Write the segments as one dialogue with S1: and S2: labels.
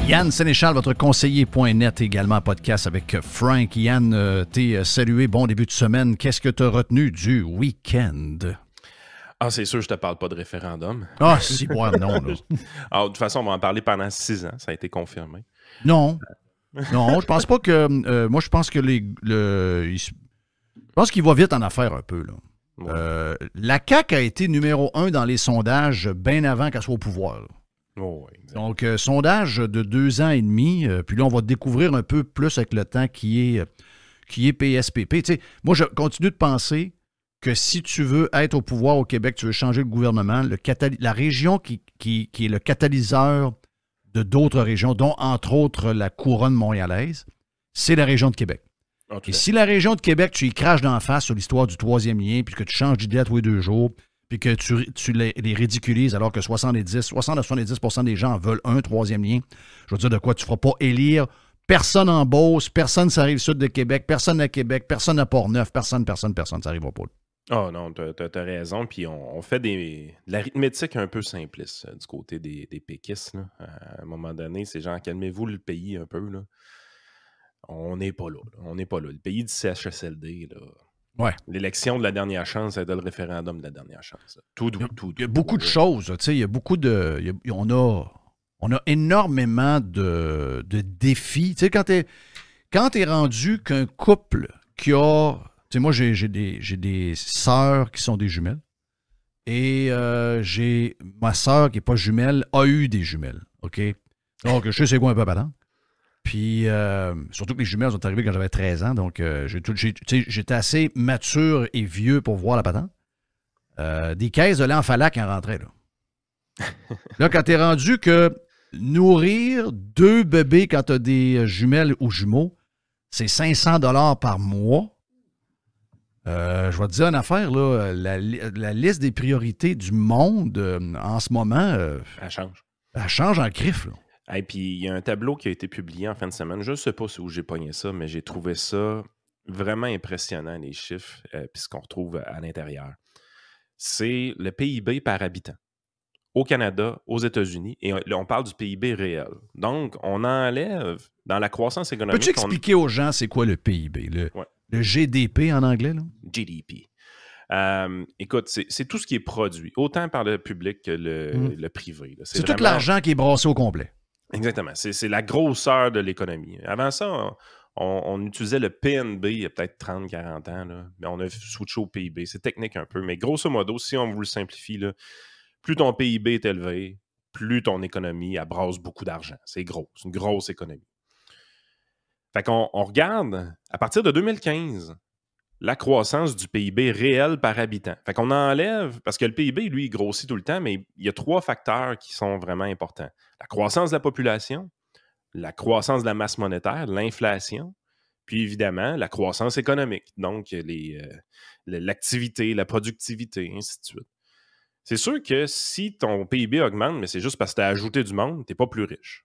S1: Yann Sénéchal, votre conseiller.net, également podcast avec Frank. Yann, t'es salué, bon début de semaine. Qu'est-ce que t'as retenu du week-end?
S2: Ah, c'est sûr, je te parle pas de référendum.
S1: Ah, si, bon, non, là.
S2: Alors, de toute façon, on va en parler pendant 6 ans, ça a été confirmé.
S1: Non, je pense pas que... moi, je pense que je pense qu'il va vite en affaires un peu, là. Ouais. La CAQ a été numéro 1 dans les sondages bien avant qu'elle soit au pouvoir, là.
S2: Oh, oui,
S1: donc, sondage de 2 ans et demi. Puis là, on va découvrir un peu plus avec le temps qui est PSPP. Tu sais, moi, je continue de penser que si tu veux être au pouvoir au Québec, tu veux changer le gouvernement, la région qui est le catalyseur de d'autres régions, dont entre autres la couronne montréalaise, c'est la région de Québec. Okay. Et si la région de Québec, tu y craches d'en face sur l'histoire du troisième lien, puis que tu changes d'idée à tous les 2 jours, puis que tu les ridiculises alors que 60 à 70% des gens veulent un troisième lien, je veux dire de quoi tu ne feras pas élire personne en Beauce, personne sur la Rive-Sud de Québec, personne à Québec, personne à Port-Neuf, personne, ça n'arrivera pas.
S2: Oh non, t'as raison, puis on fait de l'arithmétique un peu simpliste du côté des péquistes. Là. À un moment donné, c'est genre, calmez-vous le pays un peu. Là. On n'est pas là. On n'est pas là. Le pays du CHSLD, là.
S1: Ouais.
S2: L'élection de la dernière chance, c'est le référendum de la dernière chance. Tout.
S1: Il y a beaucoup de choses. Tu sais, il y a beaucoup de... On a énormément de défis. Tu sais, quand t'es rendu qu'un couple qui a... Tu sais, moi, j'ai des sœurs qui sont des jumelles. Et ma sœur qui n'est pas jumelle a eu des jumelles. OK? Donc, je sais c'est quoi un peu patente. Puis, surtout que les jumelles sont arrivées quand j'avais 13 ans, donc j'étais assez mature et vieux pour voir la patente. Des caisses de lait en Falac en rentraient, là. Là, quand t'es rendu que nourrir 2 bébés quand t'as des jumelles ou jumeaux, c'est 500 $ par mois. Je vais te dire une affaire, là, la liste des priorités du monde en ce moment...
S2: elle change.
S1: Elle change en griffe, là.
S2: Et puis, il y a un tableau qui a été publié en fin de semaine. Je ne sais pas où j'ai pogné ça, mais j'ai trouvé ça vraiment impressionnant, les chiffres, puis ce qu'on retrouve à l'intérieur. C'est le PIB par habitant au Canada, aux États-Unis, et là, on parle du PIB réel. Donc, on enlève dans la croissance économique...
S1: Peux-tu expliquer aux gens c'est quoi le PIB? Le GDP en anglais, là?
S2: GDP. Écoute, c'est tout ce qui est produit, autant par le public que le privé. Là.
S1: C'est vraiment... tout l'argent qui est brassé au complet.
S2: Exactement. C'est la grosseur de l'économie. Avant ça, on utilisait le PNB il y a peut-être 30-40 ans. Là, mais on a switché au PIB. C'est technique un peu. Mais grosso modo, si on vous le simplifie, là, plus ton PIB est élevé, plus ton économie elle brasse beaucoup d'argent. C'est gros. C'est une grosse économie. Fait qu'on regarde, à partir de 2015, la croissance du PIB réel par habitant. Fait qu'on enlève, parce que le PIB, lui, il grossit tout le temps, mais il y a 3 facteurs qui sont vraiment importants. La croissance de la population, la croissance de la masse monétaire, l'inflation, puis évidemment, la croissance économique, donc l'activité, la productivité, ainsi de suite. C'est sûr que si ton PIB augmente, mais c'est juste parce que tu as ajouté du monde, tu n'es pas plus riche.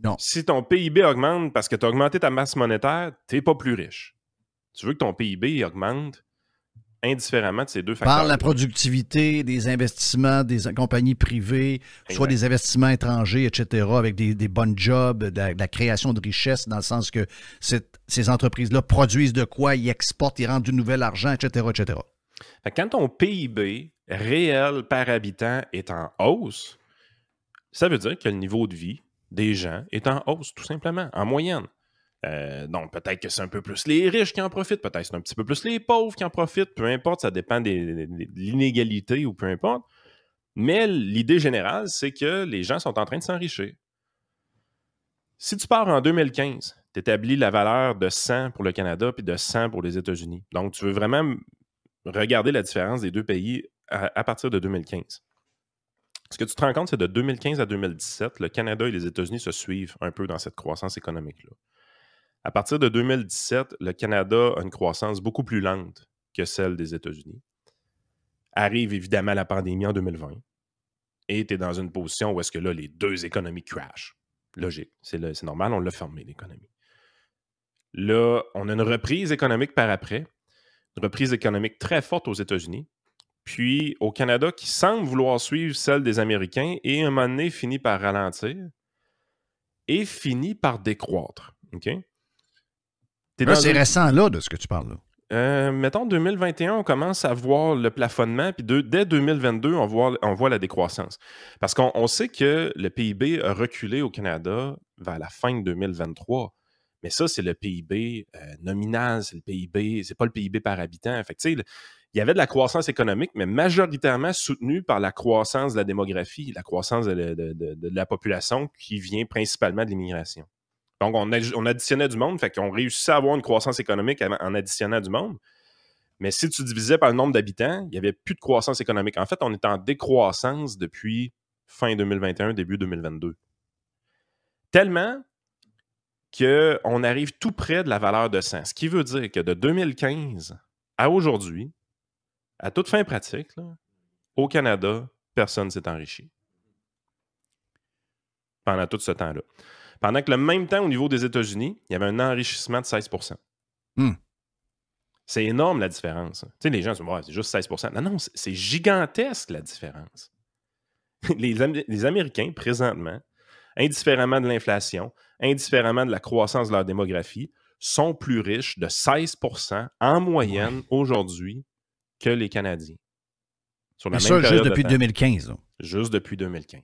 S1: Non.
S2: Si ton PIB augmente parce que tu as augmenté ta masse monétaire, tu n'es pas plus riche. Tu veux que ton PIB augmente indifféremment de ces 2 facteurs.
S1: Par la productivité, des investissements des compagnies privées, soit des investissements étrangers, etc., avec des bonnes jobs, de la création de richesse, dans le sens que ces entreprises-là produisent de quoi, ils exportent, ils rendent du nouvel argent, etc., etc.
S2: Fait que quand ton PIB réel par habitant est en hausse, ça veut dire que le niveau de vie des gens est en hausse, tout simplement, en moyenne. Donc, peut-être que c'est un peu plus les riches qui en profitent, peut-être que c'est un petit peu plus les pauvres qui en profitent, peu importe, ça dépend de l'inégalité ou peu importe. Mais l'idée générale, c'est que les gens sont en train de s'enrichir. Si tu pars en 2015, tu établis la valeur de 100 pour le Canada puis de 100 pour les États-Unis. Donc, tu veux vraiment regarder la différence des 2 pays à partir de 2015. Ce que tu te rends compte, c'est de 2015 à 2017, le Canada et les États-Unis se suivent un peu dans cette croissance économique-là. À partir de 2017, le Canada a une croissance beaucoup plus lente que celle des États-Unis. Arrive évidemment la pandémie en 2020 et tu es dans une position où est-ce que là, les 2 économies crashent. Logique, c'est normal, on l'a fermé, l'économie. Là, on a une reprise économique par après, une reprise économique très forte aux États-Unis, puis au Canada qui semble vouloir suivre celle des Américains et à un moment donné finit par ralentir. et finit par décroître. OK?
S1: C'est récent, là, de ce que tu parles, là.
S2: Mettons, 2021, on commence à voir le plafonnement, puis dès 2022, on voit la décroissance. Parce qu'on sait que le PIB a reculé au Canada vers la fin de 2023. Mais ça, c'est le PIB nominal, c'est le PIB, c'est pas le PIB par habitant. Fait que, tu sais, il y avait de la croissance économique, mais majoritairement soutenue par la croissance de la démographie, la croissance de la population qui vient principalement de l'immigration. Donc, on additionnait du monde, fait qu'on réussissait à avoir une croissance économique en additionnant du monde. Mais si tu divisais par le nombre d'habitants, il n'y avait plus de croissance économique. En fait, on est en décroissance depuis fin 2021, début 2022. Tellement qu'on arrive tout près de la valeur de 100. Ce qui veut dire que de 2015 à aujourd'hui, à toute fin pratique, là, au Canada, personne ne s'est enrichi. Pendant tout ce temps-là. Pendant que le même temps, au niveau des États-Unis, il y avait un enrichissement de 16 %. C'est énorme, la différence. Tu sais, les gens se disent, c'est juste 16 %. Non, c'est gigantesque, la différence. Les Américains, présentement, indifféremment de l'inflation, indifféremment de la croissance de leur démographie, sont plus riches de 16 % en moyenne aujourd'hui que les Canadiens.
S1: Sur la même juste depuis 2015. Là.
S2: Juste depuis 2015.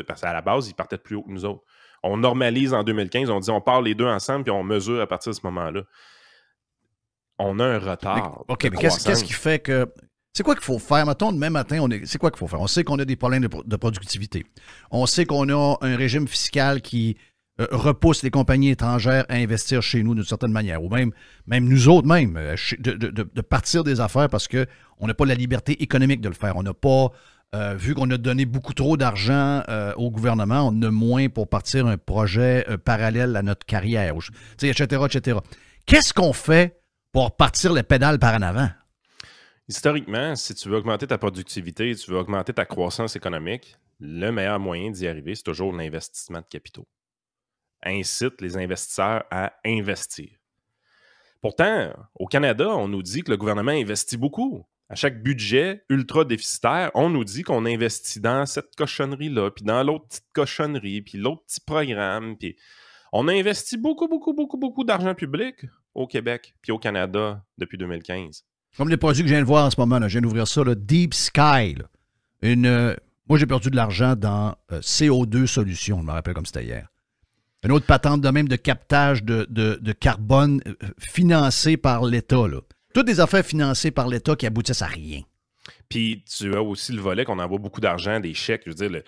S2: Parce qu'à la base, ils partaient plus haut que nous autres. On normalise en 2015, on dit on part les deux ensemble, puis on mesure à partir de ce moment-là. On a un retard.
S1: OK, mais qu'est-ce qui fait que... C'est quoi qu'il faut faire? Mettons, demain matin, c'est quoi qu'il faut faire? On sait qu'on a des problèmes de productivité. On sait qu'on a un régime fiscal qui repousse les compagnies étrangères à investir chez nous d'une certaine manière, ou même nous autres, de partir des affaires parce qu'on n'a pas la liberté économique de le faire. On n'a pas... vu qu'on a donné beaucoup trop d'argent au gouvernement, on a moins pour partir un projet parallèle à notre carrière, etc., etc. Qu'est-ce qu'on fait pour partir les pédales par en avant?
S2: Historiquement, si tu veux augmenter ta productivité, tu veux augmenter ta croissance économique, le meilleur moyen d'y arriver, c'est toujours l'investissement de capitaux. Incite les investisseurs à investir. Pourtant, au Canada, on nous dit que le gouvernement investit beaucoup. À chaque budget ultra déficitaire, on nous dit qu'on investit dans cette cochonnerie-là, puis dans l'autre petite cochonnerie, puis l'autre petit programme. Puis on a investi beaucoup, beaucoup, beaucoup, beaucoup d'argent public au Québec puis au Canada depuis 2015.
S1: Comme les produits que je viens de voir en ce moment, là, je viens d'ouvrir ça, là, Deep Sky. Là. Moi, j'ai perdu de l'argent dans CO2 Solutions, je me rappelle comme c'était hier. Une autre patente de même de captage de carbone financée par l'État, là. Toutes des affaires financées par l'État qui aboutissent à rien.
S2: Puis tu as aussi le volet qu'on envoie beaucoup d'argent, des chèques. Je veux dire,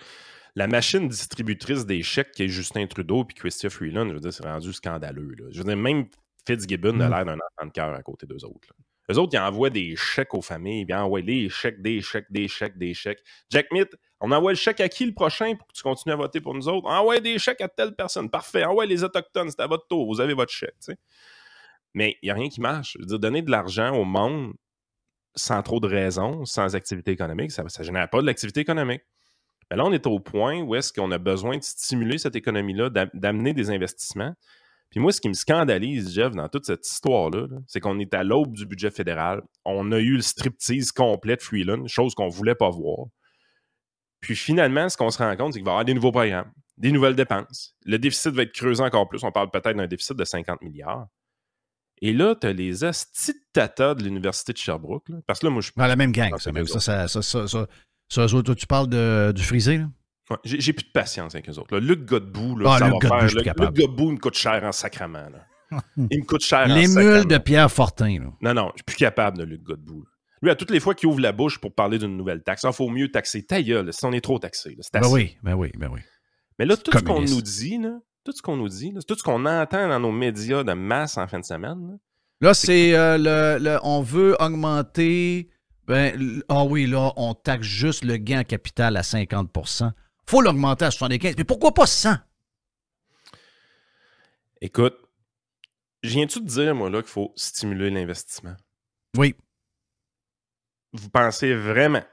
S2: la machine distributrice des chèques qui est Justin Trudeau puis Chrystia Freeland, je veux dire, c'est rendu scandaleux. Là. Je veux dire, même Fitzgibbon a l'air d'un enfant de cœur à côté d'eux autres. Là. Eux autres, ils envoient des chèques aux familles. Ils envoient des chèques. Jack Mitt, on envoie le chèque à qui le prochain pour que tu continues à voter pour nous autres? Envoie des chèques à telle personne. Parfait. Envoie les Autochtones, c'est à votre tour. Vous avez votre chèque. T'sais. Mais il n'y a rien qui marche. Je veux dire, donner de l'argent au monde sans trop de raisons, sans activité économique, ça ne génère pas de l'activité économique. Mais là, on est au point où est-ce qu'on a besoin de stimuler cette économie-là, d'amener des investissements. Puis moi, ce qui me scandalise, Jeff, dans toute cette histoire-là, c'est qu'on est à l'aube du budget fédéral. On a eu le striptease complet de Freeland, chose qu'on ne voulait pas voir. Puis finalement, ce qu'on se rend compte, c'est qu'il va y avoir des nouveaux programmes, des nouvelles dépenses. Le déficit va être creusé encore plus. On parle peut-être d'un déficit de 50 milliards. Et là, tu as les astis de tata de l'Université de Sherbrooke. Là, parce que là, moi, je...
S1: Dans la même gang, ça. Toi, tu parles du frisé, là?
S2: Ouais, j'ai plus de patience avec eux autres. Là. Luc Godbout, là, ça va faire. Luc Godbout, il me coûte cher en sacrament. Là. Il me coûte cher en sacrament.
S1: L'émule de Pierre Fortin. Là.
S2: Non, je suis plus capable de Luc Godbout. Là. Lui, à toutes les fois qu'il ouvre la bouche pour parler d'une nouvelle taxe, il faut mieux taxer ta gueule, si on est trop taxé. Là, c'est assez.
S1: Ben oui.
S2: Mais là, tout ce qu'on nous dit, tout ce qu'on entend dans nos médias de masse en fin de semaine.
S1: Là, c'est on veut augmenter. Là, on taxe juste le gain en capital à 50 %. Faut l'augmenter à 75 %. Mais pourquoi pas 100?
S2: Écoute, je viens-tu de dire, moi, là, qu'il faut stimuler l'investissement?
S1: Oui.
S2: Vous pensez vraiment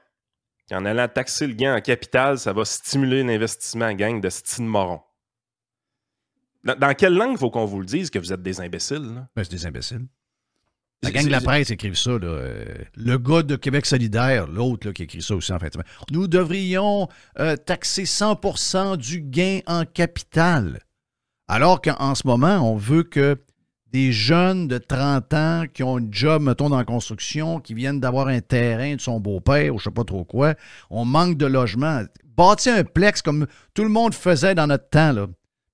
S2: qu'en allant taxer le gain en capital, ça va stimuler l'investissement, gang de style moron? Dans quelle langue il faut qu'on vous le dise que vous êtes des imbéciles? Là?
S1: Ben, c'est des imbéciles. La gang de la presse écrive ça. Là. Le gars de Québec solidaire, l'autre là, qui écrit ça aussi en fait. Nous devrions taxer 100 % du gain en capital. Alors qu'en ce moment, on veut que des jeunes de 30 ans qui ont un job, mettons, dans la construction, qui viennent d'avoir un terrain de son beau-père ou je ne sais pas trop quoi, on manque de logement. Bâtir un plex comme tout le monde faisait dans notre temps, là.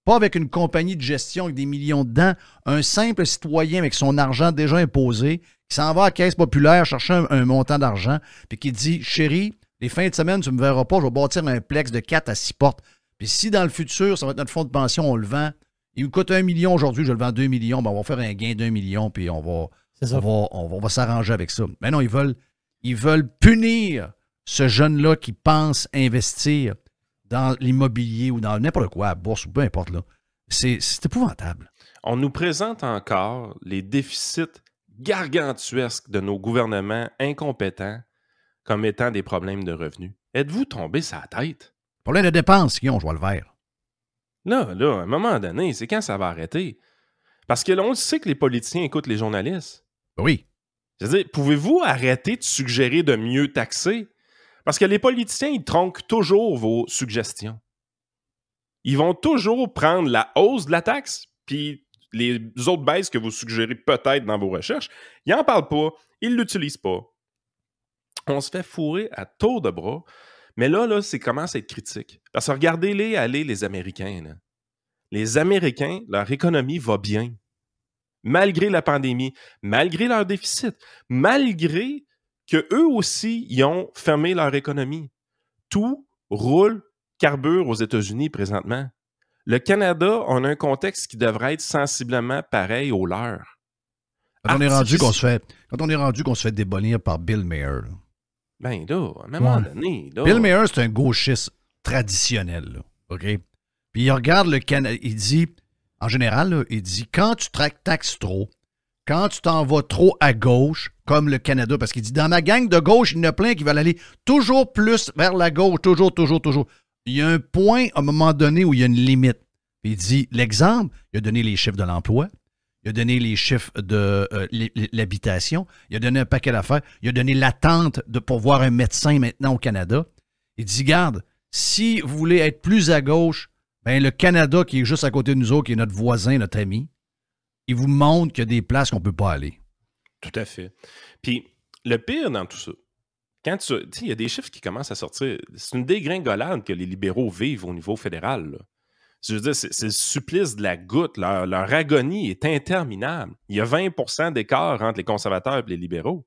S1: Pas avec une compagnie de gestion avec des millions dedans, un simple citoyen avec son argent déjà imposé, qui s'en va à la caisse populaire chercher un montant d'argent, puis qui dit « Chérie, les fins de semaine, tu ne me verras pas, je vais bâtir un plex de 4 à 6 portes. Puis si dans le futur, ça va être notre fonds de pension, on le vend, il me coûte 1 million aujourd'hui, je le vends 2 millions, ben on va faire un gain d'1 million, puis on va s'arranger avec ça. » Mais non, ils veulent punir ce jeune-là qui pense investir dans l'immobilier ou dans n'importe quoi, la bourse ou peu importe, là. C'est épouvantable.
S2: On nous présente encore les déficits gargantuesques de nos gouvernements incompétents comme étant des problèmes de revenus. Êtes-vous tombé sur la tête?
S1: Problème de dépenses, qui ont, je vois le vert.
S2: Là, à un moment donné, c'est quand ça va arrêter? Parce que là, on sait que les politiciens écoutent les journalistes.
S1: Oui.
S2: Je veux dire, pouvez-vous arrêter de suggérer de mieux taxer? Parce que les politiciens, ils tronquent toujours vos suggestions. Ils vont toujours prendre la hausse de la taxe, puis les autres baisses que vous suggérez peut-être dans vos recherches, ils n'en parlent pas, ils ne l'utilisent pas. On se fait fourrer à tour de bras, mais là, c'est commence à être critique. Parce que regardez-les aller, les Américains. Là. Les Américains, leur économie va bien. Malgré la pandémie, malgré leur déficit, malgré qu'eux aussi, ils ont fermé leur économie. Tout roule, carbure aux États-Unis présentement. Le Canada, on a un contexte qui devrait être sensiblement pareil au leur.
S1: Quand on est rendu qu'on se fait démolir par Bill Maher. Là.
S2: Ben là, à un moment donné... Là...
S1: Bill Maher, c'est un gauchiste traditionnel. Là, OK? Puis il regarde le Canada, il dit, en général, là, il dit, quand tu taxes trop, quand tu t'en vas trop à gauche, comme le Canada, parce qu'il dit, dans ma gang de gauche, il y en a plein qui veulent aller toujours plus vers la gauche, toujours. Il y a un point, à un moment donné, où il y a une limite. Puis il dit, l'exemple, il a donné les chiffres de l'emploi, il a donné les chiffres de l'habitation, il a donné un paquet d'affaires, il a donné l'attente pour voir un médecin maintenant au Canada. Il dit, garde, si vous voulez être plus à gauche, ben le Canada, qui est juste à côté de nous autres, qui est notre voisin, notre ami, il vous montre qu'il y a des places qu'on ne peut pas aller.
S2: Tout à fait. Puis, le pire dans tout ça, quand il y a des chiffres qui commencent à sortir, c'est une dégringolade que les libéraux vivent au niveau fédéral. Là. Je veux dire, c'est le supplice de la goutte. Leur agonie est interminable. Il y a 20% d'écart entre les conservateurs et les libéraux.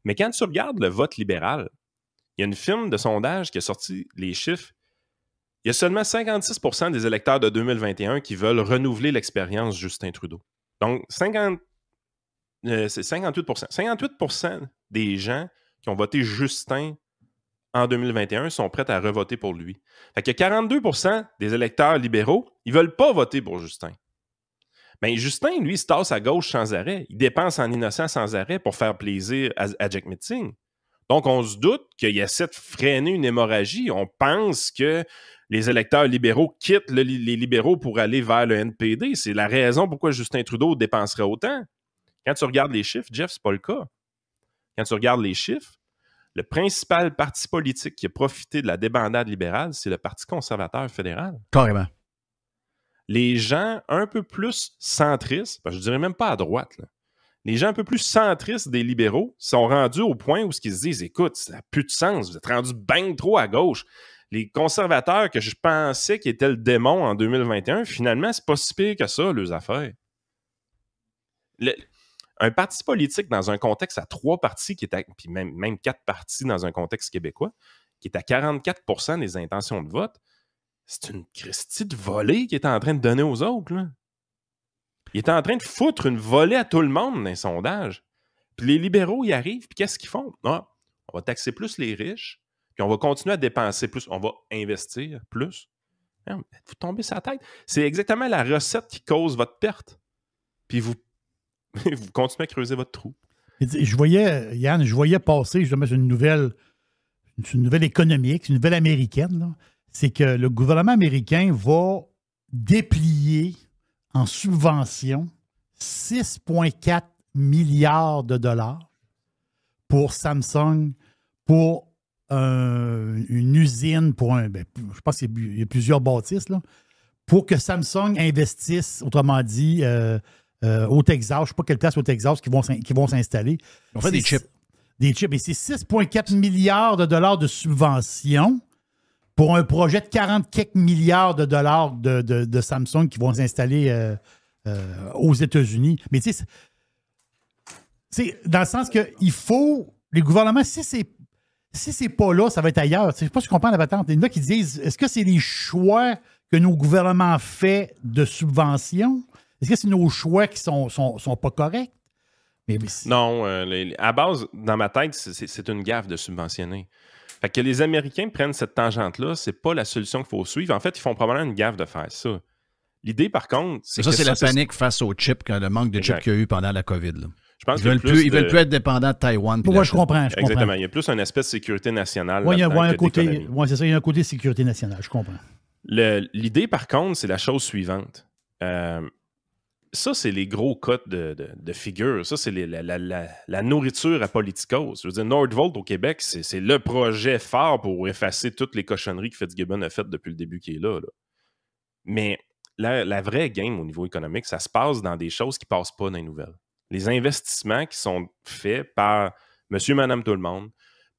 S2: Mais quand tu regardes le vote libéral, il y a une firme de sondage qui a sorti les chiffres. Il y a seulement 56% des électeurs de 2021 qui veulent renouveler l'expérience Justin Trudeau. Donc, c'est 58%. 58% des gens qui ont voté Justin en 2021 sont prêts à revoter pour lui. Fait qu'il y a 42% des électeurs libéraux, ils ne veulent pas voter pour Justin. Bien, Justin, lui, il se tasse à gauche sans arrêt. Il dépense en innocent sans arrêt pour faire plaisir à Jack Metzing. Donc, on se doute qu'il essaie de freiner une hémorragie. On pense que les électeurs libéraux quittent les libéraux pour aller vers le NPD. C'est la raison pourquoi Justin Trudeau dépenserait autant. Quand tu regardes les chiffres, Jeff, c'est pas le cas. Quand tu regardes les chiffres, le principal parti politique qui a profité de la débandade libérale, c'est le Parti conservateur fédéral.
S1: Carrément.
S2: Les gens un peu plus centristes, je ne dirais même pas à droite, là, les gens un peu plus centristes des libéraux sont rendus au point où ils se disent « Écoute, ça n'a plus de sens, vous êtes rendus bien trop à gauche. » Les conservateurs que je pensais qui étaient le démon en 2021, finalement, c'est pas si pire que ça, leurs affaires. Un parti politique dans un contexte à 3 partis, puis même 4 partis dans un contexte québécois, qui est à 44% des intentions de vote, c'est une Christie de volée qu'il est en train de donner aux autres. Là. Il est en train de foutre une volée à tout le monde dans les sondages. Puis les libéraux y arrivent, puis qu'est-ce qu'ils font? Ah, on va taxer plus les riches, puis on va continuer à dépenser plus, on va investir plus. Vous tombez sur la tête. C'est exactement la recette qui cause votre perte. Puis vous continuez à creuser votre trou.
S3: Je voyais passer justement une nouvelle économique, une nouvelle américaine. Là. C'est que le gouvernement américain va déplier en subvention 6,4 milliards de dollars pour Samsung, pour une usine, je pense qu'il y a plusieurs bâtisses, là, pour que Samsung investisse, autrement dit, au Texas. Je ne sais pas quelle place au Texas qui vont s'installer.
S1: On fait des chips.
S3: Des chips. Et c'est 6,4 milliards de dollars de subventions pour un projet de 40 quelques milliards de dollars de Samsung qui vont s'installer aux États-Unis. Mais tu sais, dans le sens qu'il faut, les gouvernements, si c'est pas là, ça va être ailleurs. Je ne sais pas si je comprends la patente. Il y en a qui disent, est-ce que c'est les choix que nos gouvernements font de subventions? Est-ce que c'est nos choix qui sont pas corrects?
S2: Non, à base, dans ma tête, c'est une gaffe de subventionner. Fait que les Américains prennent cette tangente-là, c'est pas la solution qu'il faut suivre. En fait, ils font probablement une gaffe de faire ça. L'idée, par contre, c'est que
S1: c'est la panique face aux chips, le manque de chips qu'il y a eu pendant la COVID. Là.
S2: Je pense
S1: ils veulent plus être dépendants de Taïwan.
S3: Moi, je comprends.
S2: Exactement. Il y a plus un aspect de sécurité nationale.
S3: Oui, il y a un côté. Oui, c'est ça. Il y a un côté sécurité nationale. Je comprends.
S2: L'idée, par contre, c'est la chose suivante. Ça, c'est les gros cotes de figures. Ça, c'est la nourriture à politicos. Je veux dire, Nordvolt au Québec, c'est le projet phare pour effacer toutes les cochonneries que Fitzgibbon a faites depuis le début qu'il est là. Mais la vraie game au niveau économique, ça se passe dans des choses qui ne passent pas dans les nouvelles. Les investissements qui sont faits par monsieur, madame, tout le monde,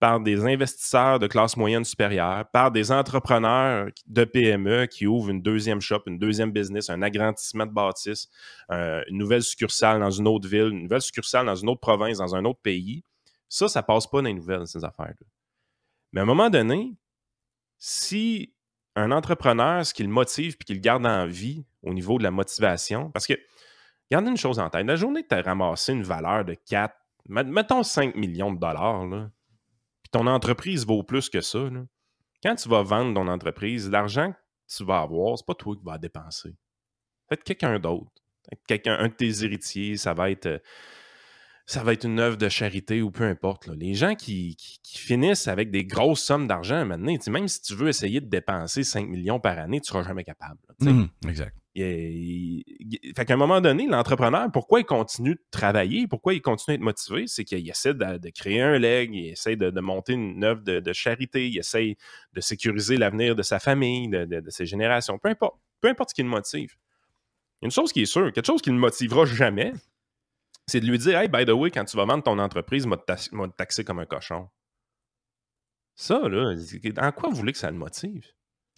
S2: par des investisseurs de classe moyenne supérieure, par des entrepreneurs de PME qui ouvrent une deuxième shop, une deuxième business, un agrandissement de bâtisse, une nouvelle succursale dans une autre ville, une nouvelle succursale dans une autre province, dans un autre pays. Ça passe pas dans les nouvelles, ces affaires-là. Mais à un moment donné, si un entrepreneur, ce qui le motive et qui le garde en vie au niveau de la motivation, parce que, gardez une chose en tête, la journée que tu as ramassé une valeur de 4, mettons 5 millions de dollars, là, ton entreprise vaut plus que ça. Là. Quand tu vas vendre ton entreprise, l'argent que tu vas avoir, c'est pas toi qui vas dépenser. Peut-être quelqu'un d'autre. Un de tes héritiers, ça va être une œuvre de charité ou peu importe. Là. Les gens qui finissent avec des grosses sommes d'argent maintenant, même si tu veux essayer de dépenser 5 millions par année, tu ne seras jamais capable.
S1: Exact.
S2: Fait qu'à un moment donné, l'entrepreneur, pourquoi il continue de travailler, pourquoi il continue d'être motivé, c'est qu'il essaie de créer un leg, il essaie de monter une œuvre de charité, il essaie de sécuriser l'avenir de sa famille, de ses générations, peu importe ce qui le motive. Une chose qui est sûre, quelque chose qui ne le motivera jamais, c'est de lui dire « Hey, by the way, quand tu vas vendre ton entreprise, m'a taxé comme un cochon. » Ça, là, en quoi vous voulez que ça le motive?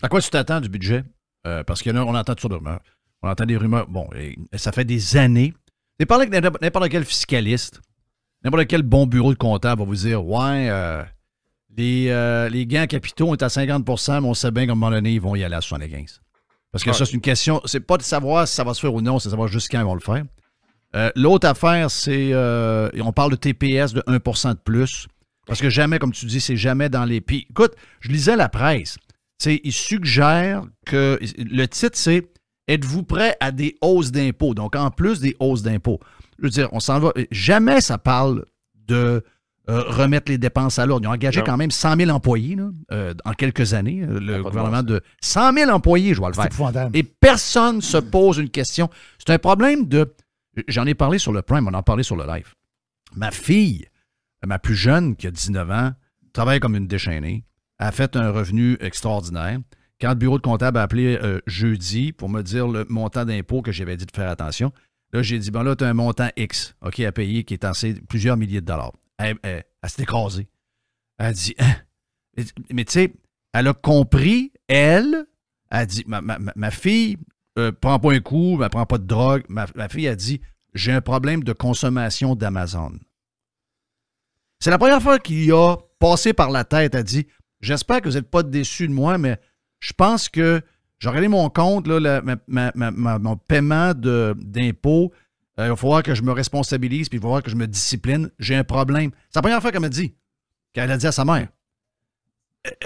S1: À quoi tu t'attends du budget? Parce qu'on entend toutes sortes de rumeurs. On entend des rumeurs. Bon, ça fait des années. Et parlez avec n'importe quel fiscaliste, n'importe quel bon bureau de comptable va vous dire ouais, les gains capitaux sont à 50%, mais on sait bien qu'à un moment donné, ils vont y aller à 75%. Parce que ça, c'est une question. C'est pas de savoir si ça va se faire ou non, c'est de savoir juste quand ils vont le faire. L'autre affaire, c'est. On parle de TPS de 1% de plus. Parce que jamais, comme tu dis, c'est jamais dans les. Puis, écoute, je lisais la presse. Il suggère que le titre, c'est « Êtes-vous prêt à des hausses d'impôts? » Donc, en plus des hausses d'impôts. Je veux dire, on s'en va. Jamais ça parle de remettre les dépenses à l'ordre. Ils ont engagé quand même 100 000 employés là, en quelques années. Le gouvernement de 100 000 employés, je vais le faire. Et personne ne se pose une question. C'est un problème de... J'en ai parlé sur le Prime, on en a parlé sur le live. Ma fille, ma plus jeune, qui a 19 ans, travaille comme une déchaînée. A fait un revenu extraordinaire. Quand le bureau de comptable a appelé jeudi pour me dire le montant d'impôt que j'avais dit de faire attention, là, j'ai dit, bon là, tu as un montant X à payer qui est censé plusieurs milliers de dollars. Elle s'est écrasée. Elle a dit, hein? Mais tu sais, elle a compris, elle a dit, ma fille prend pas un coup, elle prend pas de drogue. Ma fille a dit, j'ai un problème de consommation d'Amazon. C'est la première fois qu'il a passé par la tête, elle a dit, j'espère que vous n'êtes pas déçus de moi, mais je pense que j'ai regardé mon compte, là, mon paiement d'impôts. Il va falloir que je me responsabilise, puis il va falloir que je me discipline. J'ai un problème. C'est la première fois qu'elle m'a dit, qu'elle a dit à sa mère.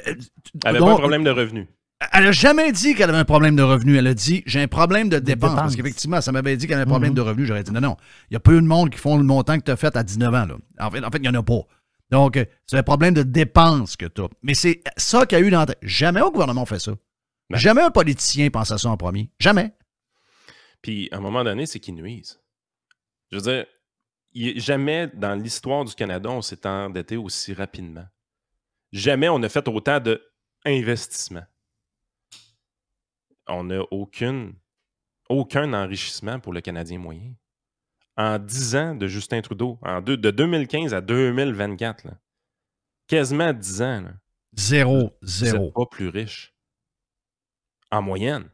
S2: Elle n'avait pas un problème de revenus.
S1: Elle n'a jamais dit qu'elle avait un problème de revenus. Elle a dit, j'ai un problème de dépenses. Parce qu'effectivement, ça m'avait dit qu'elle avait un problème de revenus. J'aurais dit, non. Il y a peu de monde qui font le montant que tu as fait à 19 ans. Là. En fait, il n'y en a pas. Donc, c'est un problème de dépenses que tu as. Mais c'est ça qu'il y a eu dans la tête. Jamais un gouvernement fait ça. Ben. Jamais un politicien pense à ça en premier. Jamais.
S2: Puis, à un moment donné, c'est qu'ils nuisent. Je veux dire, jamais dans l'histoire du Canada, on s'est endetté aussi rapidement. Jamais on a fait autant d'investissements. on n'a aucun enrichissement pour le Canadien moyen. En 10 ans de Justin Trudeau, de 2015 à 2024, là, quasiment 10 ans, là,
S1: Zéro.
S2: vous n'êtes pas plus riche. En moyenne.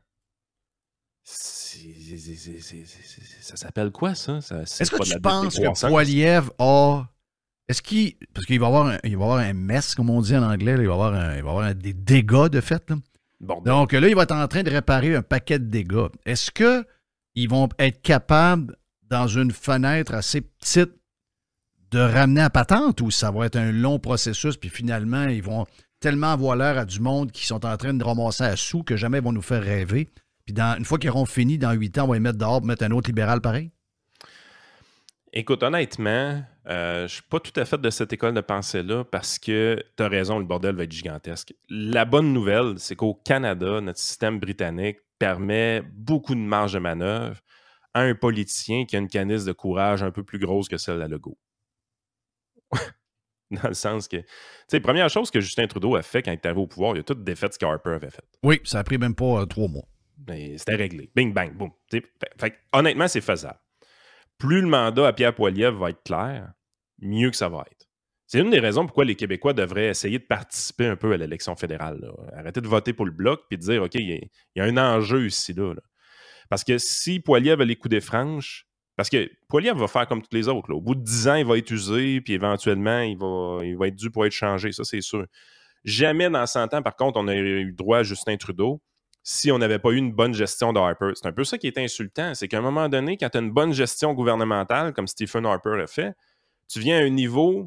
S2: Ça s'appelle quoi, ça?
S1: Est-ce que tu penses que Poilievre a... Est-ce qu'il... Parce qu'il va y avoir un mess, comme on dit en anglais. Là, il va y avoir des dégâts de fait. Là.
S2: Bon,
S1: donc là, il va être en train de réparer un paquet de dégâts. Est-ce qu'ils vont être capables, dans une fenêtre assez petite, de ramener à patente, ou ça va être un long processus, puis finalement, ils vont tellement avoir l'air à du monde qui sont en train de ramasser à sous que jamais ils vont nous faire rêver. Puis une fois qu'ils auront fini, dans 8 ans, on va les mettre dehors pour mettre un autre libéral pareil?
S2: Écoute, honnêtement, je ne suis pas tout à fait de cette école de pensée-là parce que tu as raison, le bordel va être gigantesque. La bonne nouvelle, c'est qu'au Canada, notre système britannique permet beaucoup de marge de manœuvre à un politicien qui a une canisse de courage un peu plus grosse que celle de Legault. Dans le sens que, tu sais, première chose que Justin Trudeau a fait quand il est arrivé au pouvoir, il a tout défait ce qu'Harper avait fait.
S1: Oui, ça a pris même pas 3 mois.
S2: C'était réglé. Bing, bang, boum. Honnêtement, c'est faisable. Plus le mandat à Pierre Poilievre va être clair, mieux que ça va être. C'est une des raisons pourquoi les Québécois devraient essayer de participer un peu à l'élection fédérale. Là. Arrêter de voter pour le Bloc et de dire, OK, il y a un enjeu ici. Là. Parce que si Poilievre a les coups des franches, parce que Poilievre va faire comme tous les autres. Là. Au bout de 10 ans, il va être usé, puis éventuellement, il va être dû pour être changé. Ça, c'est sûr. Jamais dans 100 ans, par contre, on a eu droit à Justin Trudeau si on n'avait pas eu une bonne gestion de Harper. C'est un peu ça qui est insultant. C'est qu'à un moment donné, quand tu as une bonne gestion gouvernementale, comme Stephen Harper a fait, tu viens à un niveau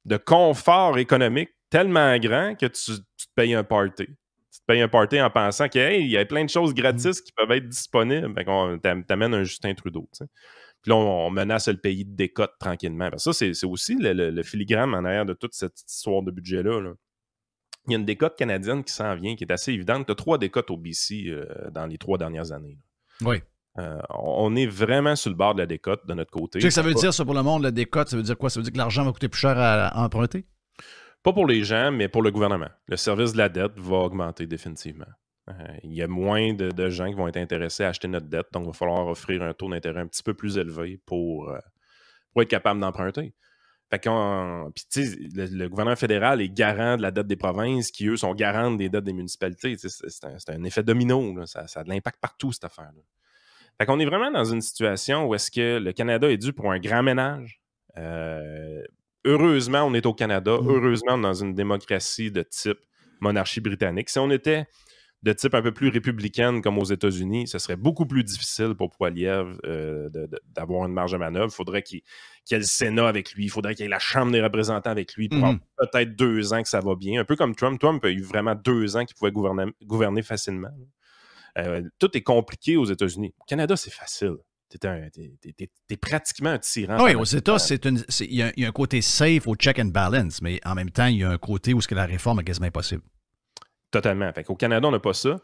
S2: de confort économique tellement grand que tu te payes un party. Tu te payes un party en pensant qu'il y a plein de choses gratis qui peuvent être disponibles. Fait qu'on t'amène un Justin Trudeau. T'sais. Puis là, on menace le pays de décote tranquillement. Parce que ça, c'est aussi le filigrane en arrière de toute cette histoire de budget-là. Là. Il y a une décote canadienne qui s'en vient, qui est assez évidente. Tu as 3 décotes au BC dans les 3 dernières années. Là.
S1: Oui.
S2: On est vraiment sur le bord de la décote de notre côté.
S1: Tu sais que ça veut dire ça pour le monde, la décote, ça veut dire quoi? Ça veut dire que l'argent va coûter plus cher à emprunter?
S2: Pas pour les gens, mais pour le gouvernement. Le service de la dette va augmenter définitivement. Il y a moins de gens qui vont être intéressés à acheter notre dette, donc il va falloir offrir un taux d'intérêt un petit peu plus élevé pour être capable d'emprunter. Fait puis, tu sais, le gouvernement fédéral est garant de la dette des provinces, qui, eux, sont garants des dettes des municipalités. C'est un effet domino. Là. Ça a de l'impact partout, cette affaire-là. Fait qu'on est vraiment dans une situation où est-ce que le Canada est dû pour un grand ménage. Heureusement, on est au Canada. Heureusement, on est dans une démocratie de type monarchie britannique. Si on était de type un peu plus républicaine comme aux États-Unis, ce serait beaucoup plus difficile pour Poilievre d'avoir une marge de manœuvre. Il faudrait qu'il y ait le Sénat avec lui. Il faudrait qu'il y ait la Chambre des représentants avec lui pour peut-être 2 ans que ça va bien. Un peu comme Trump. Trump a eu vraiment 2 ans qu'il pouvait gouverner facilement. Tout est compliqué aux États-Unis. Au Canada, c'est facile. T'es pratiquement un tyran.
S1: Oui, aux États, il y a un côté safe au check and balance, mais en même temps, il y a un côté où la réforme est quasiment impossible.
S2: Totalement. Fait qu'au Canada, on n'a pas ça.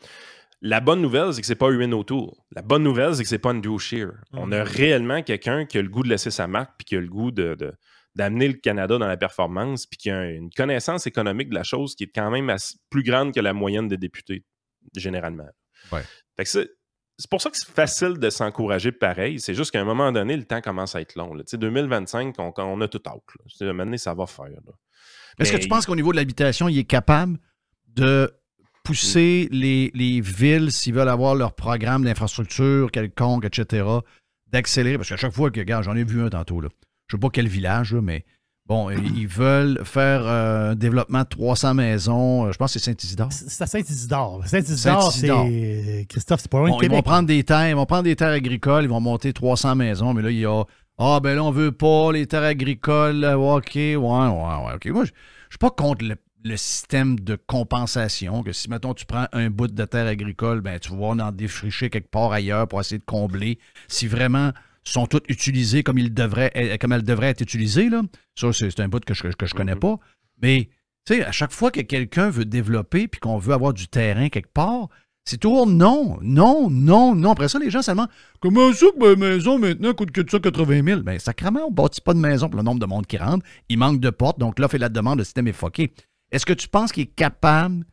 S2: La bonne nouvelle, c'est que c'est pas Erin O'Toole. La bonne nouvelle, c'est que c'est pas Andrew Scheer. On a réellement quelqu'un qui a le goût de laisser sa marque puis qui a le goût d'amener le Canada dans la performance puis qui a une connaissance économique de la chose qui est quand même plus grande que la moyenne des députés, généralement.
S1: Ouais.
S2: Fait que c'est pour ça que c'est facile de s'encourager pareil. C'est juste qu'à un moment donné, le temps commence à être long. Là. 2025, on a tout out. À un moment donné, ça va faire.
S1: Est-ce que tu penses qu'au niveau de l'habitation, il est capable de pousser les villes, s'ils veulent avoir leur programme d'infrastructure quelconque, etc., d'accélérer? Parce qu'à chaque fois que, regarde, j'en ai vu un tantôt, là. Je ne sais pas quel village, là, mais bon, ils veulent faire un développement de 300 maisons. Je pense que c'est Saint-Isidore.
S3: C'est à Saint-Isidore. Saint-Isidore, c'est... Christophe, c'est pas loin de Québec.
S1: Ils vont prendre des terres agricoles, ils vont monter 300 maisons, mais là, il y a... Ah, ben là, on veut pas les terres agricoles. OK, ouais, OK. Moi, je suis pas contre le système de compensation, que si, mettons, tu prends un bout de terre agricole, ben tu vas en défricher quelque part ailleurs pour essayer de combler. Si vraiment sont toutes utilisées comme elles devraient être utilisées, là, ça, c'est un bout que je connais pas. Mais, tu sais, à chaque fois que quelqu'un veut développer puis qu'on veut avoir du terrain quelque part, c'est toujours non. Après ça, les gens seulement, comment ça que ma maison maintenant coûte que ça 80 000? Ben, sacrément, on ne bâtit pas de maison pour le nombre de monde qui rentre. Il manque de portes, donc l'offre et la demande, le système est fucké. Est-ce que tu penses qu'il est capable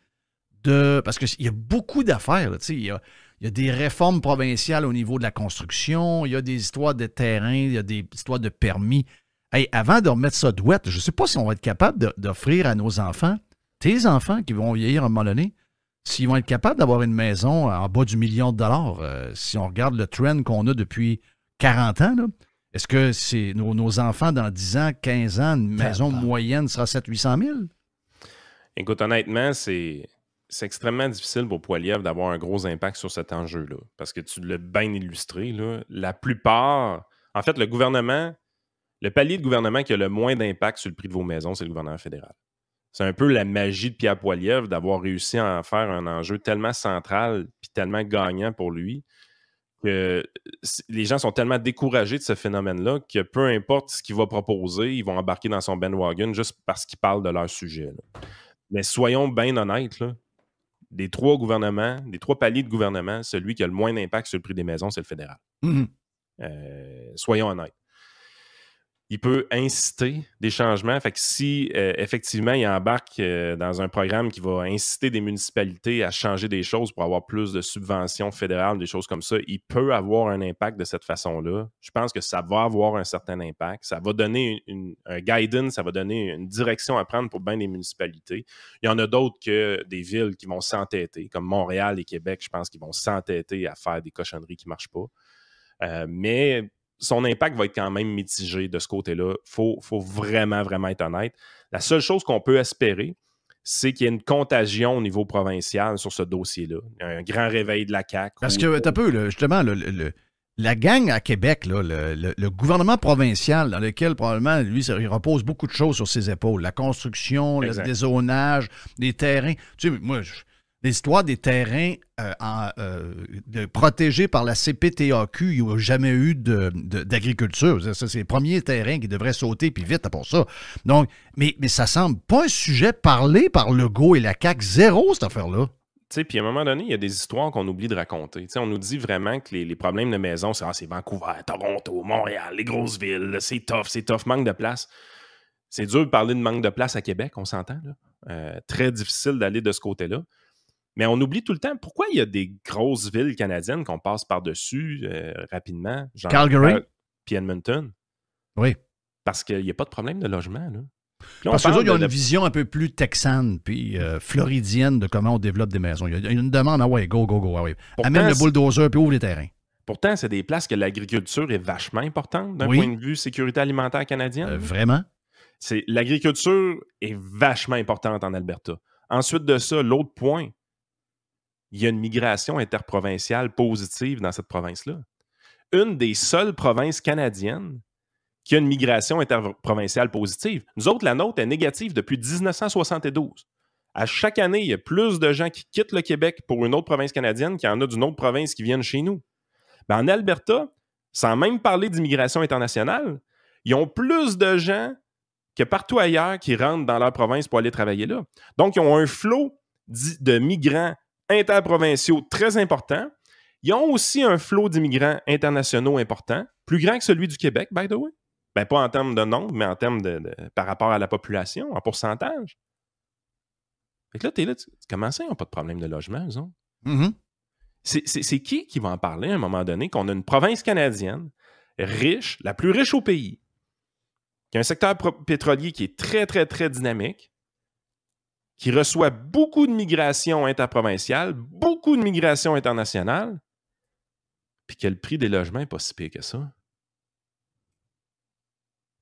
S1: de... Parce qu'il y a beaucoup d'affaires, là, tu sais. Il y a des réformes provinciales au niveau de la construction, il y a des histoires de terrain, il y a des histoires de permis. Hey, avant de remettre ça douette, je ne sais pas si on va être capable d'offrir à nos enfants, tes enfants qui vont vieillir à un moment donné, s'ils vont être capables d'avoir une maison en bas du $1 million, si on regarde le trend qu'on a depuis 40 ans, là, est-ce que c'est nos enfants dans 10 ans, 15 ans, une maison moyenne sera 700 000 $800 000?
S2: Écoute, honnêtement, c'est extrêmement difficile pour Poilievre d'avoir un gros impact sur cet enjeu-là. Parce que tu l'as bien illustré, là, la plupart... En fait, le palier de gouvernement qui a le moins d'impact sur le prix de vos maisons, c'est le gouvernement fédéral. C'est un peu la magie de Pierre Poilievre d'avoir réussi à en faire un enjeu tellement central puis tellement gagnant pour lui que les gens sont tellement découragés de ce phénomène-là que peu importe ce qu'il va proposer, ils vont embarquer dans son bandwagon juste parce qu'il parle de leur sujet. Là. Mais soyons bien honnêtes, là, des trois paliers de gouvernement, celui qui a le moins d'impact sur le prix des maisons, c'est le fédéral. Soyons honnêtes. Il peut inciter des changements. Fait que si, effectivement, il embarque dans un programme qui va inciter des municipalités à changer des choses pour avoir plus de subventions fédérales, des choses comme ça, il peut avoir un impact de cette façon-là. Je pense que ça va avoir un certain impact. Ça va donner un guidance, ça va donner une direction à prendre pour bien des municipalités. Il y en a d'autres que des villes qui vont s'entêter, comme Montréal et Québec, je pense qu'ils vont s'entêter à faire des cochonneries qui ne marchent pas. Mais son impact va être quand même mitigé de ce côté-là. Il faut vraiment, vraiment être honnête. La seule chose qu'on peut espérer, c'est qu'il y ait une contagion au niveau provincial sur ce dossier-là. Un grand réveil de la CAQ.
S1: Parce que, t'as peu, justement, la gang à Québec, là, le gouvernement provincial, dans lequel probablement, lui, il repose beaucoup de choses sur ses épaules. La construction, le dézonage, les terrains. Tu sais, moi, l'histoire des terrains protégés par la CPTAQ, il n'y a jamais eu d'agriculture. Ça, c'est les premiers terrains qui devraient sauter, puis vite pour ça. Donc, mais ça semble pas un sujet parlé par Legault et la CAQ. Zéro, cette affaire-là.
S2: Puis à un moment donné, il y a des histoires qu'on oublie de raconter. T'sais, on nous dit vraiment que les problèmes de maison, c'est Vancouver, Toronto, Montréal, les grosses villes, c'est tough, manque de place. C'est dur de parler de manque de place à Québec, on s'entend. Là. Très difficile d'aller de ce côté-là. Mais on oublie tout le temps pourquoi il y a des grosses villes canadiennes qu'on passe par-dessus rapidement. Genre
S1: Calgary.
S2: Puis Edmonton.
S1: Oui.
S2: Parce qu'il n'y a pas de problème de logement. Là.
S1: Parce que ils ont une vision un peu plus texane puis floridienne de comment on développe des maisons. Il y a une demande, go. Ouais. Amène le bulldozer puis ouvre les terrains.
S2: Pourtant, c'est des places que l'agriculture est vachement importante d'un point de vue sécurité alimentaire canadienne.
S1: Vraiment?
S2: L'agriculture est vachement importante en Alberta. Ensuite de ça, l'autre point, il y a une migration interprovinciale positive dans cette province-là. Une des seules provinces canadiennes qui a une migration interprovinciale positive. Nous autres, la nôtre est négative depuis 1972. À chaque année, il y a plus de gens qui quittent le Québec pour une autre province canadienne qu'il y en a d'une autre province qui viennent chez nous. Ben, en Alberta, sans même parler d'immigration internationale, ils ont plus de gens que partout ailleurs qui rentrent dans leur province pour aller travailler là. Donc, ils ont un flot de migrants interprovinciaux très important. Ils ont aussi un flot d'immigrants internationaux important, plus grand que celui du Québec, by the way. Ben, pas en termes de nombre, mais en termes par rapport à la population, en pourcentage. Fait que là, t'es là, comment ça, ils n'ont pas de problème de logement, eux autres?
S1: Mm-hmm.
S2: C'est qui va en parler à un moment donné qu'on a une province canadienne riche, la plus riche au pays, qui a un secteur pétrolier qui est très, très, très dynamique, qui reçoit beaucoup de migration interprovinciale, beaucoup de migration internationale, puis que le prix des logements n'est pas si pire que ça.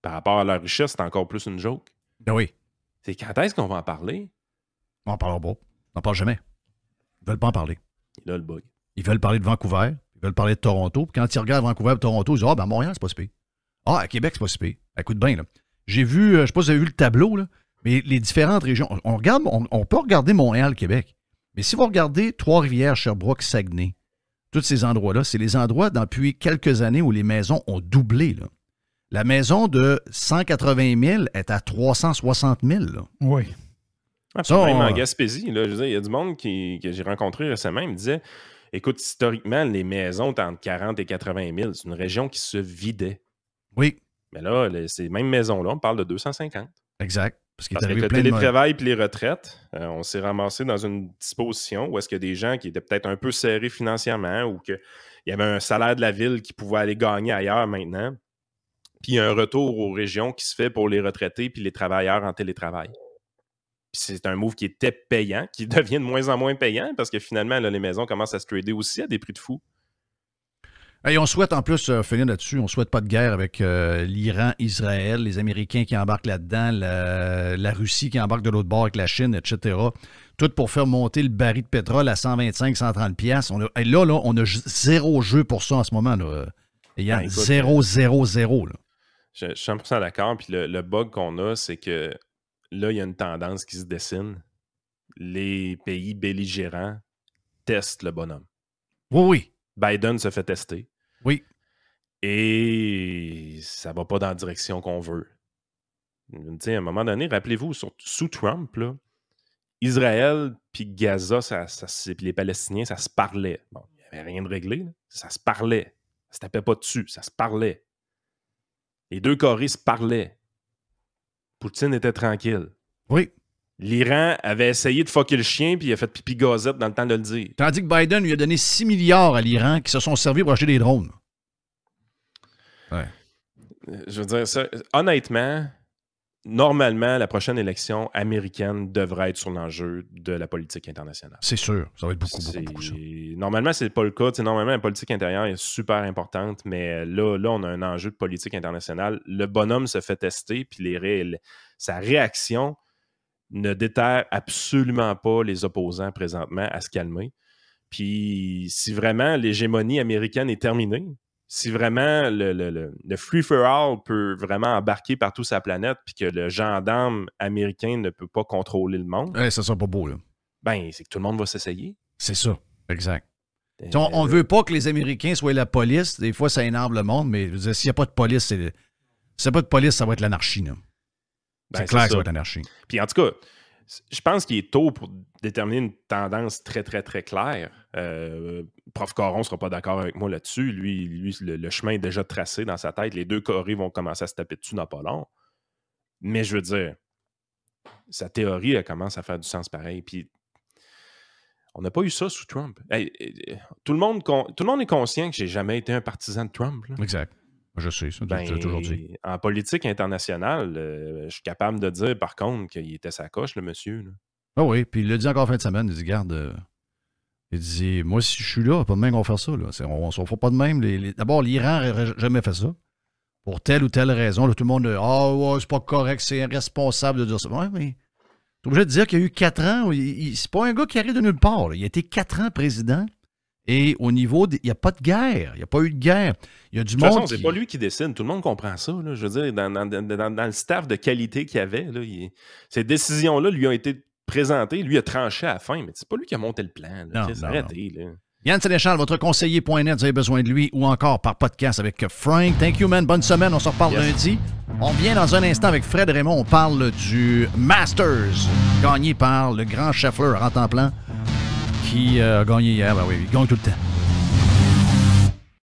S2: Par rapport à leur richesse, c'est encore plus une joke.
S1: Ben oui.
S2: C'est quand est-ce qu'on va en parler?
S1: On n'en parlera pas. On n'en parle jamais. Ils ne veulent pas en parler.
S2: Il a le bug.
S1: Ils veulent parler de Vancouver, ils veulent parler de Toronto, puis quand ils regardent Vancouver et Toronto, ils disent « Ah, ben Montréal, c'est pas si pire. Ah, à Québec, c'est pas si pire. » Écoute bien, là. J'ai vu, je ne sais pas si vous avez vu le tableau, là, mais les différentes régions, on peut regarder Montréal, Québec, mais si vous regardez Trois-Rivières, Sherbrooke, Saguenay, tous ces endroits-là, c'est les endroits depuis quelques années où les maisons ont doublé, là. La maison de 180 000 est à 360 000, là.
S3: Oui.
S2: Ah, ça, même en Gaspésie, là, je veux dire, il y a du monde que j'ai rencontré récemment, il me disait, écoute, historiquement, les maisons étaient entre 40 et 80 000. C'est une région qui se vidait.
S1: Oui.
S2: Mais là, ces mêmes maisons-là, on parle de 250.
S1: Exact. Parce qu'il est
S2: Parce
S1: arrivé
S2: qu'avec le
S1: plein de...
S2: télétravail et les retraites, on s'est ramassé dans une disposition où est-ce qu'il y a des gens qui étaient peut-être un peu serrés financièrement ou qu'il y avait un salaire de la ville qui pouvait aller gagner ailleurs maintenant. Puis il y a un retour aux régions qui se fait pour les retraités puis les travailleurs en télétravail. Puis c'est un move qui était payant, qui devient de moins en moins payant parce que finalement, là, les maisons commencent à se trader aussi à des prix de fou.
S1: Et on souhaite en plus, finir là-dessus, on souhaite pas de guerre avec l'Iran, Israël, les Américains qui embarquent là-dedans, la Russie qui embarque de l'autre bord avec la Chine, etc. Tout pour faire monter le baril de pétrole à 125, 130 piastres. Et là, on a zéro jeu pour ça en ce moment. Là. Il y a 0, 0, 0. Là.
S2: Je suis 100% d'accord. Puis le bug qu'on a, c'est que là, il y a une tendance qui se dessine. Les pays belligérants testent le bonhomme.
S1: Oui, oui.
S2: Biden se fait tester.
S1: Oui.
S2: Et ça va pas dans la direction qu'on veut. À un moment donné, rappelez-vous, sous Trump, là, Israël puis Gaza, puis les Palestiniens, ça se parlait. Bon, il n'y avait rien de réglé. Là. Ça se parlait. Ça se tapait pas dessus. Ça se parlait. Les deux Corées se parlaient. Poutine était tranquille.
S1: Oui.
S2: L'Iran avait essayé de fucker le chien puis il a fait pipi gazette dans le temps de le dire.
S1: Tandis que Biden lui a donné 6 milliards à l'Iran qui se sont servis pour acheter des drones. Ouais.
S2: Je veux dire, ça, honnêtement, normalement, la prochaine élection américaine devrait être sur l'enjeu de la politique internationale.
S1: C'est sûr. Ça va être beaucoup ça.
S2: Normalement, c'est pas le cas. Normalement, la politique intérieure est super importante, mais là, on a un enjeu de politique internationale. Le bonhomme se fait tester, puis sa réaction ne déterre absolument pas les opposants présentement à se calmer. Puis si vraiment l'hégémonie américaine est terminée, si vraiment le free-for-all peut vraiment embarquer partout sur la planète puis que le gendarme américain ne peut pas contrôler le monde...
S1: ça sera pas beau, là.
S2: Ben, c'est que tout le monde va s'essayer.
S1: C'est ça, exact. On ne veut pas que les Américains soient la police. Des fois, ça énerve le monde, mais s'il n'y a pas de police, s'il n'y a pas de police, ça va être l'anarchie, là. C'est clair que ça va être l'anarchie.
S2: Puis en tout cas, je pense qu'il est tôt pour déterminer une tendance très, très, très claire. Prof Caron ne sera pas d'accord avec moi là-dessus. Lui le chemin est déjà tracé dans sa tête. Les deux Corées vont commencer à se taper dessus dans pas long. Mais je veux dire, sa théorie, elle commence à faire du sens pareil. Puis on n'a pas eu ça sous Trump. Tout le monde est conscient que j'ai jamais été un partisan de Trump. Là.
S1: Exact. Je sais, ça, tu l'as toujours dit.
S2: En politique internationale, je suis capable de dire, par contre, qu'il était sa coche, le monsieur. Là.
S1: Ah oui, puis il l'a dit encore en fin de semaine. Il dit, garde, il dit, moi, si je suis là, pas de même qu'on va faire ça. Là. On ne fera pas de même. D'abord, l'Iran n'aurait jamais fait ça. Pour telle ou telle raison. Là, tout le monde, ouais, c'est pas correct, c'est irresponsable de dire ça. Ouais, mais tu es obligé de dire qu'il y a eu 4 ans. C'est pas un gars qui arrive de nulle part. Là. Il a été 4 ans président. Et au niveau, il n'y a pas de guerre. Il n'y a pas eu de guerre. Il y a du monde. De toute façon,
S2: c'est pas lui qui décide. Tout le monde comprend ça. Là. Je veux dire, dans le staff de qualité qu'il y avait, là, ces décisions-là lui ont été présentées. Lui a tranché à la fin, mais c'est pas lui qui a monté le plan. Là. Arrêtez. Là.
S1: Yann Sénéchal, votre conseiller.net, vous avez besoin de lui ou encore par podcast avec Frank. Thank you, man. Bonne semaine. On se reparle lundi. On vient dans un instant avec Fred Raymond. On parle du Masters, gagné par le grand Scheffler en temps plein. Qui a gagné hier. Ben oui, il gagne tout le temps.